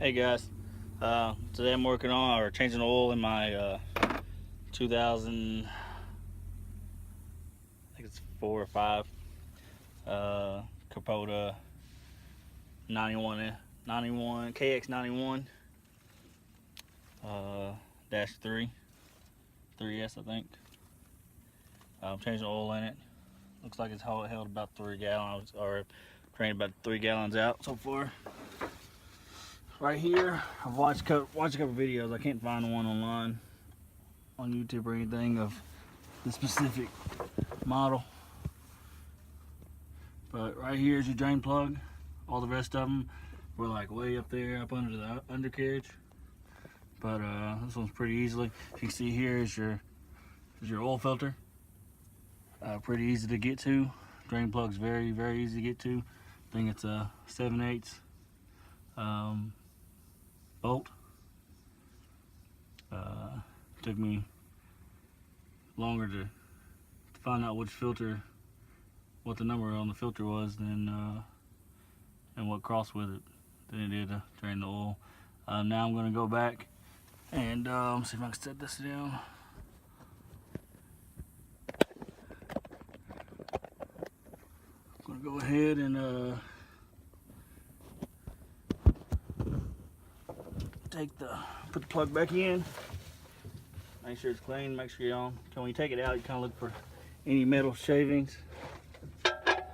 Hey guys, today I'm working on or changing the oil in my 2000, I think it's 4 or 5 Kubota 91 Kx91 dash 3S, I think. I'm changing the oil in it. Looks like it's held about 3 gallons, or drained about 3 gallons out so far. Right here, I've watched a couple videos. I can't find one online on YouTube or anything of the specific model. But right here is your drain plug. All the rest of them were like way up there, up under the undercarriage. But this one's pretty easily. If you can see here is your oil filter. Pretty easy to get to. Drain plug's very, very easy to get to. I think it's a 7/8 bolt. Took me longer to find out which filter, what the number on the filter was, than and what crossed with it than it did to drain the oil. Now I'm going to go back and see if I can set this down. I'm going to go ahead and put the plug back in. Make sure it's clean, make sure you're on. When you take it out, you kind of look for any metal shavings. I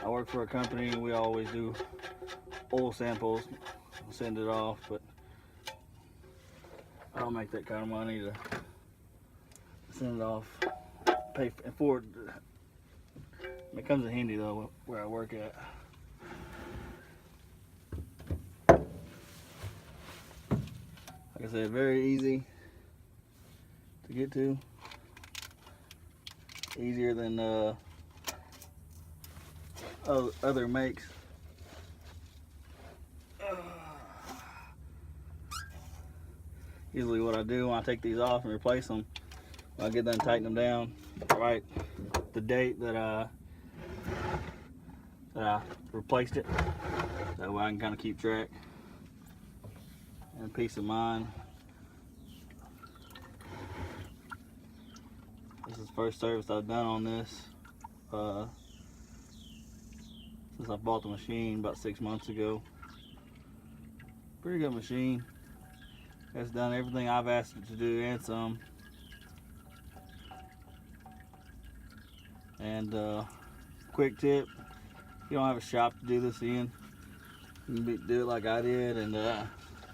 work for a company and we always do oil samples. I'll send it off, but I don't make that kind of money to send it off, pay for it. It comes in handy though where I work at. Like I said, very easy to get to. Easier than other makes. Usually what I do when I take these off and replace them, when I get done tightening them down, right the date that I replaced it. That way I can kind of keep track. And peace of mind. This is the first service I've done on this since I bought the machine about 6 months ago. Pretty good machine. It's done everything I've asked it to do and some. And quick tip, if you don't have a shop to do this in, you can do it like I did and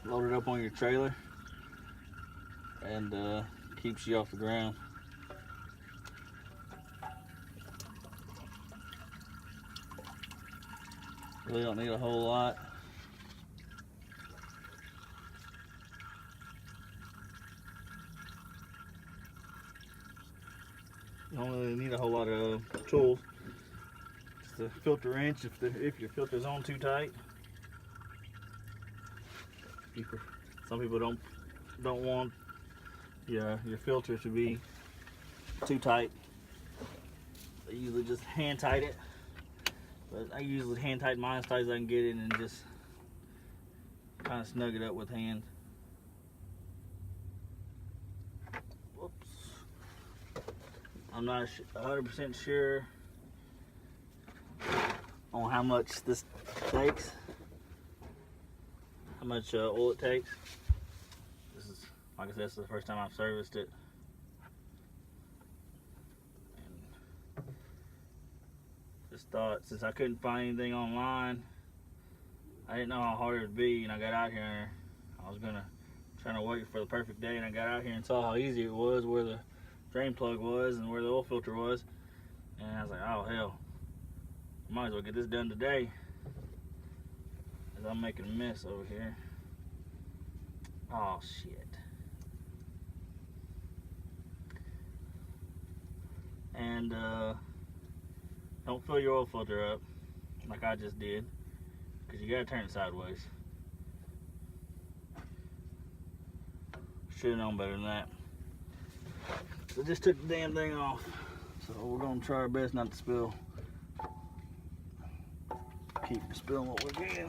load it up on your trailer, and keeps you off the ground. Really don't need a whole lot. You don't really need a whole lot of tools. Just a filter wrench if your filter's on too tight. Some people don't want your filter to be too tight. They usually just hand tight it, but I usually hand tighten mine as tight as I can get it and just kind of snug it up with hand. Whoops. I'm not 100% sure on how much this takes. How much oil it takes. This is, like I said, this is the first time I've serviced it. And just thought, since I couldn't find anything online, I didn't know how hard it would be, and I got out here and I was trying to wait for the perfect day, and I got out here and saw how easy it was, where the drain plug was and where the oil filter was, and I was like, oh hell, might as well get this done today. I'm making a mess over here. Oh shit. And don't fill your oil filter up like I just did, because you gotta turn it sideways. Should have known better than that. So just took the damn thing off. So we're gonna try our best not to spill. Keep spilling what we can.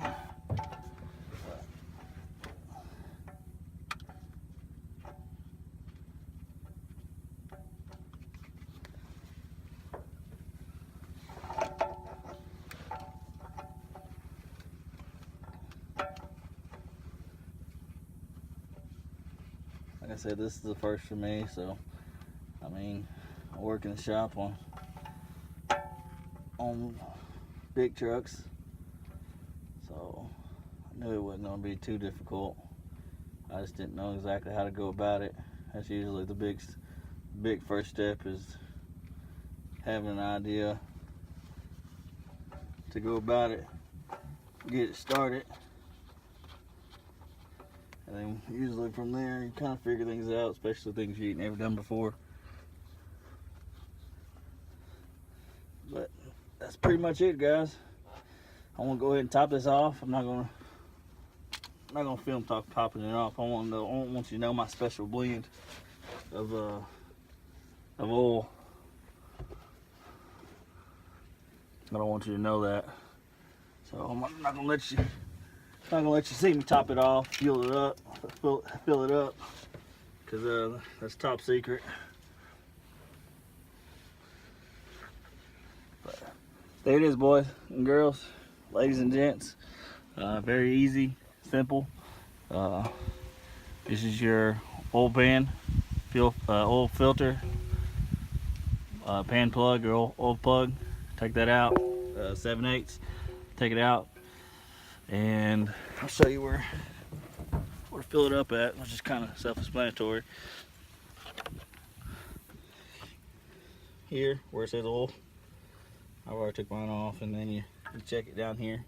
I said, this is the first for me, so I mean, I work in the shop on big trucks, so I knew it wasn't going to be too difficult. I just didn't know exactly how to go about it. That's usually the big first step, is having an idea to go about it, get it started, and then usually from there you kind of figure things out, especially things you ain't never done before. But that's pretty much it, guys. I want to go ahead and top this off. I'm not gonna film topping it off. I want you to know my special blend of oil. I don't want you to know that. So I'm not gonna let you see me top it off, fill it up, because that's top secret. But there it is, boys and girls, ladies and gents. Very easy, simple. This is your oil pan, oil filter, pan plug or oil plug. Take that out, 7/8. Take it out, and I'll show you where to fill it up at, which is kind of self-explanatory. Here, where it says oil, I already took mine off, and then you check it down here.